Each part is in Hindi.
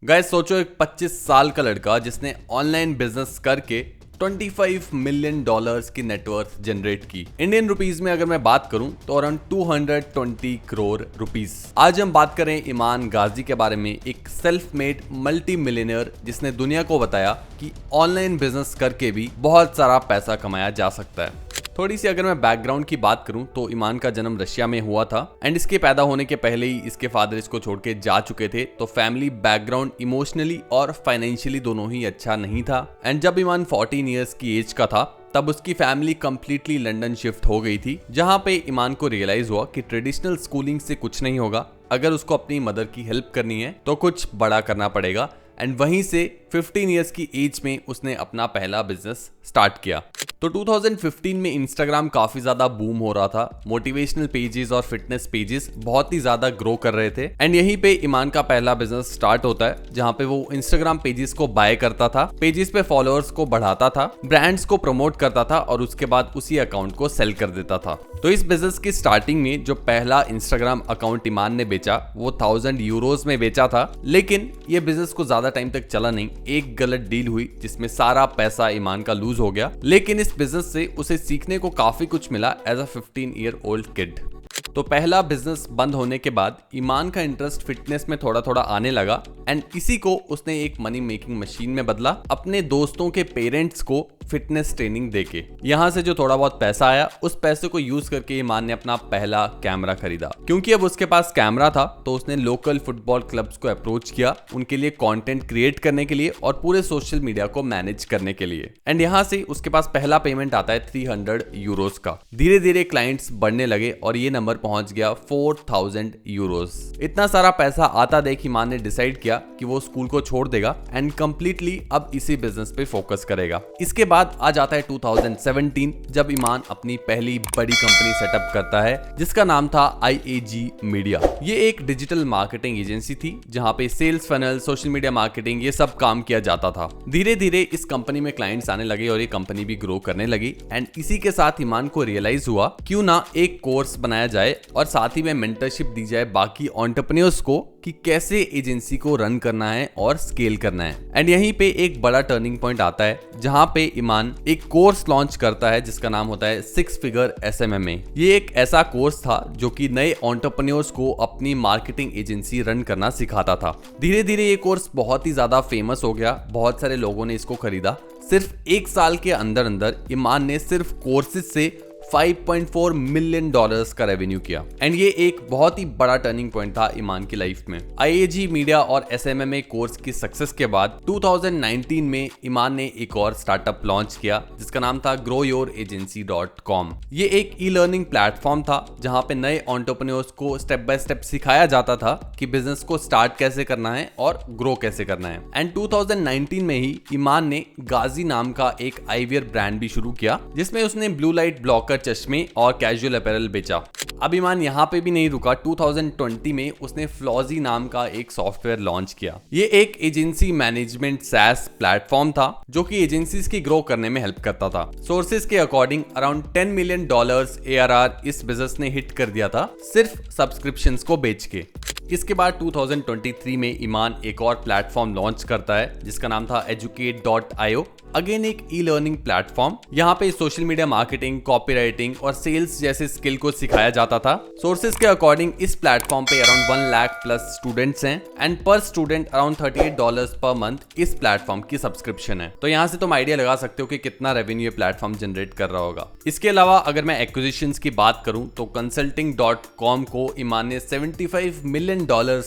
गाइस सोचो एक 25 साल का लड़का जिसने ऑनलाइन बिजनेस करके 25 मिलियन डॉलर्स की नेटवर्थ जनरेट की। इंडियन रुपीस में अगर मैं बात करूं तो अराउंड 220 करोड़ रुपीस। आज हम बात करें ईमान गाजी के बारे में, एक सेल्फ मेड मल्टी मिलियनियर जिसने दुनिया को बताया कि ऑनलाइन बिजनेस करके भी बहुत सारा पैसा कमाया जा सकता है। थोड़ी सी अगर मैं बैकग्राउंड की बात करूं तो ईमान का जन्म रशिया में हुआ था एंड इसके पैदा होने के पहले ही इसके फादर इसको छोड़ के जा चुके थे, तो फैमिली बैकग्राउंड इमोशनली और फाइनेंशियली दोनों ही अच्छा नहीं था। एंड जब ईमान 14 इयर्स की एज का था तब उसकी फैमिली कंप्लीटली लंदन शिफ्ट हो गई थी, जहां पे ईमान को रियलाइज हुआ कि ट्रेडिशनल स्कूलिंग से कुछ नहीं होगा, अगर उसको अपनी मदर की हेल्प करनी है तो कुछ बड़ा करना पड़ेगा। एंड वहीं से 15 इयर्स की एज में उसने अपना पहला बिजनेस स्टार्ट किया। तो 2015 में इंस्टाग्राम काफी ज्यादा बूम हो रहा था, मोटिवेशनल पेजेस और फिटनेस पेजेस बहुत ही ज्यादा ग्रो कर रहे थे एंड यहीं पे ईमान का पहला बिजनेस स्टार्ट होता है, जहां पे वो इंस्टाग्राम पेजेस को बाय करता था, पेजेस पे फॉलोअर्स को बढ़ाता था, ब्रांड्स को प्रमोट करता था और उसके बाद उसी अकाउंट को सेल कर देता था। तो इस बिजनेस की स्टार्टिंग में जो पहला इंस्टाग्राम अकाउंट ईमान ने बेचा वो 1000 यूरोज में बेचा था, लेकिन ये बिजनेस को ज्यादा टाइम तक चला नहीं। एक गलत डील हुई जिसमें सारा पैसा ईमान का लूज हो गया, लेकिन इस बिजनेस से उसे सीखने को काफी कुछ मिला as a 15 year old kid. तो पहला बिजनेस बंद होने के बाद ईमान का इंटरेस्ट फिटनेस में थोड़ा थोड़ा आने लगा एंड इसी को उसने एक मनी मेकिंग मशीन में बदला, अपने दोस्तों के पेरेंट्स को फिटनेस ट्रेनिंग देके। यहाँ से जो थोड़ा बहुत पैसा आया उस पैसे को यूज करके ईमान ने अपना पहला कैमरा खरीदा। क्योंकि अब उसके पास कैमरा था तो उसने लोकल फुटबॉल क्लब्स को अप्रोच किया उनके लिए कंटेंट क्रिएट करने के लिए और पूरे सोशल मीडिया को मैनेज करने के लिए। एंड यहाँ से उसके पास पहला पेमेंट आता है 300 यूरोज का। धीरे धीरे क्लाइंट्स बढ़ने लगे और ये नंबर पहुंच गया 4000 यूरोज। इतना सारा पैसा आता देख ईमान ने डिसाइड किया कि वो स्कूल को छोड़ देगा एंड कंप्लीटली अब इसी बिजनेस पे फोकस करेगा। इसके बाद आ जाता है 2017 जब ईमान अपनी पहली बड़ी कंपनी सेटअप करता है जिसका नाम था IAG मीडिया। ये एक डिजिटल मार्केटिंग एजेंसी थी जहां पे sales funnel, social media marketing ये सब काम किया जाता था। धीरे धीरे इस कंपनी में क्लाइंट्स आने लगे और ये कंपनी भी ग्रो करने लगी एंड इसी के साथ ईमान को रियलाइज हुआ क्यों ना एक कोर्स बनाया जाए और साथ ही में मेंटरशिप दी जाए बाकी एंटरप्रेन्योर्स को कि कैसे एजेंसी को रन करना है और स्केल करना है। एंड यहीं पे एक बड़ा टर्निंग पॉइंट आता है जहां पे ईमान एक कोर्स लॉन्च करता है जिसका नाम होता है 6 फिगर SMMA। ये एक ऐसा कोर्स था जो कि नए एंटरप्रेन्योर्स को अपनी मार्केटिंग एजेंसी रन करना सिखाता था। धीरे धीरे ये कोर्स बहुत ही ज्यादा फेमस हो गया, बहुत सारे लोगों ने इसको खरीदा। सिर्फ एक साल के अंदर अंदर ईमान ने सिर्फ कोर्सेज से 5.4 मिलियन डॉलर्स का रेवेन्यू किया एंड ये एक बहुत ही बड़ा टर्निंग पॉइंट था ईमान की लाइफ में। IAG मीडिया और SMMA कोर्स की सक्सेस के बाद 2019 में ईमान ने एक और स्टार्टअप लॉन्च किया जिसका नाम था growyouragency.com। ये एक ई-लर्निंग प्लेटफॉर्म था जहां पे नए एंटरप्रेन्योर्स को स्टेप बाय स्टेप सिखाया जाता था कि बिजनेस को स्टार्ट कैसे करना है और ग्रो कैसे करना है। एंड 2019 में ही ईमान ने गाजी नाम का एक आईवियर ब्रांड भी शुरू किया जिसमें उसने ब्लू लाइट ब्लॉकर, चश्मे और कैजुअल अपैरल बेचा। अब ईमान यहाँ पे भी नहीं रुका। 2020 में उसने फ्लॉजी नाम का एक सॉफ्टवेयर लॉन्च किया। ये एक एजेंसी मैनेजमेंट SaaS प्लेटफॉर्म था जो कि एजेंसीज की ग्रो करने में हेल्प करता था। सोर्सेज के according around 10 million dollars ARR इस बिजनेस ने हिट कर दिया था सिर्फ सब्सक्रिप्शंस को बेच के। इसके बाद 2023 में ईमान एक और प्लेटफॉर्म लॉन्च करता है जिसका नाम था educate.io। अगेन एक ई-लर्निंग प्लेटफॉर्म। यहाँ पे सोशल मीडिया मार्केटिंग, कॉपीराइटिंग और सेल्स जैसे स्किल को सिखाया जाता था। सोर्सेज के अकॉर्डिंग इस प्लेटफॉर्म पे अराउंड 1 लाख प्लस स्टूडेंट्स हैं एंड पर स्टूडेंट अराउंड $38 पर मंथ इस प्लेटफॉर्म की सब्सक्रिप्शन है। तो यहाँ से तुम आइडिया लगा सकते हो कि कितना रेवेन्यू ये प्लेटफॉर्म जनरेट कर रहा होगा। इसके अलावा अगर मैं एक्विजिशंस की बात करूं तो consulting.com को ईमान ने $75 मिलियन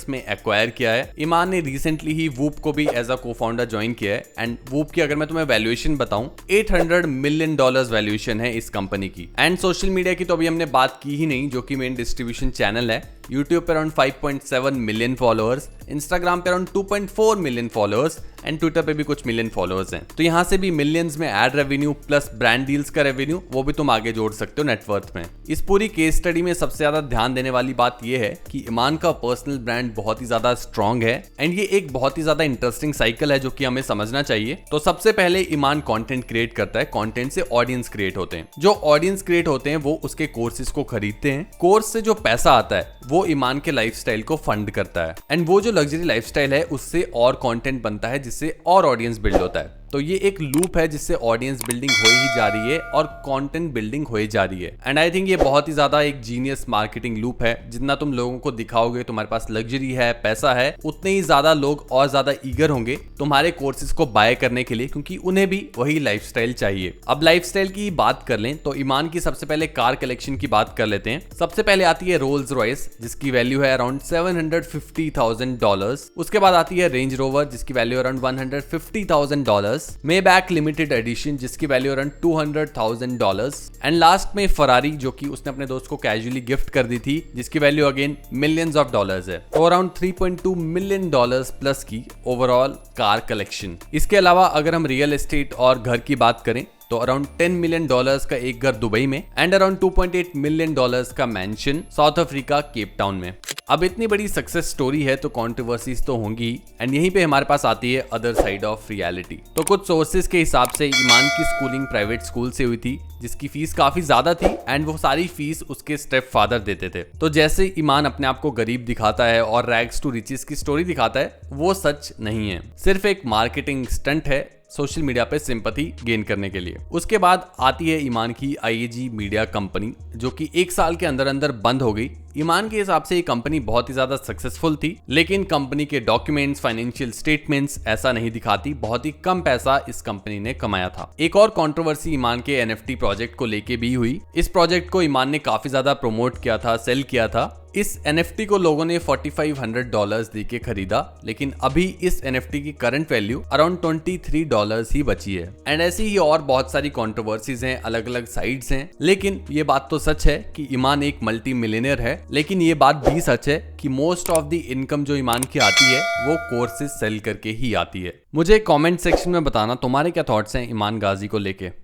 में एक्वायर किया है। ईमान ने रिसेंटली ही वूप को भी एज अ को-फाउंडर ज्वाइन किया है एंड वूप की अगर मैं तुम्हें वैल्यूएशन बताऊं $800 मिलियन वैल्यूएशन है इस कंपनी की। एंड सोशल मीडिया की तो अभी हमने बात की ही नहीं जो कि मेन डिस्ट्रीब्यूशन चैनल है। यूट्यूब पे अराउंड 5.7 मिलियन फॉलोअर्स, इंस्टाग्राम पे around 2.4 million followers and Twitter पे भी कुछ मिलियन फॉलोअर्स हैं। तो यहाँ से भी मिलियंस में ad revenue plus brand deals का रेवेन्यू वो भी तुम आगे जोड़ सकते हो नेटवर्थ में। इस पूरी केस स्टडी में सबसे ज्यादा ध्यान देने वाली बात यह है कि ईमान का पर्सनल ब्रांड बहुत ही ज्यादा स्ट्रांग है एंड ये एक बहुत ही ज्यादा इंटरेस्टिंग साइकिल है जो कि हमें समझना चाहिए। तो सबसे पहले ईमान कंटेंट क्रिएट करता है, कंटेंट से ऑडियंस क्रिएट होते हैं, जो ऑडियंस क्रिएट होते हैं वो उसके कोर्सेज को खरीदते हैं, कोर्स से जो पैसा आता है वो ईमान के लाइफस्टाइल को फंड करता है एंड वो जो लग्जरी लाइफस्टाइल है उससे और कंटेंट बनता है जिससे और ऑडियंस बिल्ड होता है। तो ये एक लूप है जिससे ऑडियंस बिल्डिंग हो ही जा रही है और कंटेंट बिल्डिंग हो ही जा रही है एंड आई थिंक ये बहुत ही ज्यादा एक जीनियस मार्केटिंग लूप है। जितना तुम लोगों को दिखाओगे तुम्हारे पास लग्जरी है, पैसा है, उतने ही ज्यादा लोग और ज्यादा ईगर होंगे तुम्हारे कोर्सेज को बाय करने के लिए, क्योंकि उन्हें भी वही लाइफस्टाइल चाहिए। अब लाइफस्टाइल की बात कर लें तो ईमान की सबसे पहले कार कलेक्शन की बात कर लेते हैं। सबसे पहले आती है रोल्स रॉयस जिसकी वैल्यू है अराउंड $750,000। उसके बाद आती है रेंज रोवर जिसकी value around $150,000, Maybach limited edition जिसकी वैल्यू अराउंड $200,000 एंड लास्ट में फरारी जो कि उसने अपने दोस्त को कैजुअली गिफ्ट कर दी थी जिसकी value again millions of dollars है। तो अराउंड $3.2 मिलियन प्लस की ओवरऑल कार कलेक्शन। इसके अलावा अगर हम रियल एस्टेट और घर की बात करें तो अराउंड $10 मिलियन का एक घर दुबई में एंड अराउंड $2.8 मिलियन का mention south Africa Cape Town में। अब इतनी बड़ी सक्सेस स्टोरी है तो कंट्रोवर्सीज तो होंगी एंड यहीं पे हमारे पास आती है अदर साइड ऑफ रियलिटी। तो कुछ सोर्सेज के हिसाब से ईमान की स्कूलिंग प्राइवेट स्कूल से हुई थी जिसकी फीस काफी ज्यादा थी एंड वो सारी फीस उसके स्टेप फादर देते थे। तो जैसे ईमान अपने आप को गरीब दिखाता है और रैग्स टू रिचेस की स्टोरी दिखाता है वो सच नहीं है, सिर्फ एक मार्केटिंग स्टंट है सोशल मीडिया पे सिंपैथी गेन करने के लिए। उसके बाद आती है ईमान की IAG मीडिया कंपनी जो कि 1 साल के अंदर अंदर बंद हो गई। ईमान के हिसाब से ये कंपनी बहुत ही ज्यादा सक्सेसफुल थी लेकिन कंपनी के डॉक्यूमेंट्स, फाइनेंशियल स्टेटमेंट्स ऐसा नहीं दिखाती, बहुत ही कम पैसा इस कंपनी ने कमाया था। एक और कंट्रोवर्सी ईमान के NFT प्रोजेक्ट को लेके भी हुई। इस प्रोजेक्ट को ईमान ने काफी ज्यादा प्रमोट किया था, सेल किया था। इस NFT को लोगों ने $4,500 दे के खरीदा लेकिन अभी इस NFT की करंट वैल्यू अराउंड $23 ही बची है एंड ऐसी ही और बहुत सारी कंट्रोवर्सीज हैं, अलग अलग साइड्स हैं। लेकिन ये बात तो सच है कि ईमान एक मल्टी मिलियनियर है, लेकिन ये बात भी सच है कि मोस्ट ऑफ द इनकम जो ईमान की आती है वो कोर्सेज सेल करके ही आती है। मुझे कमेंट सेक्शन में बताना तुम्हारे क्या थॉट्स हैं ईमान गाजी को लेके।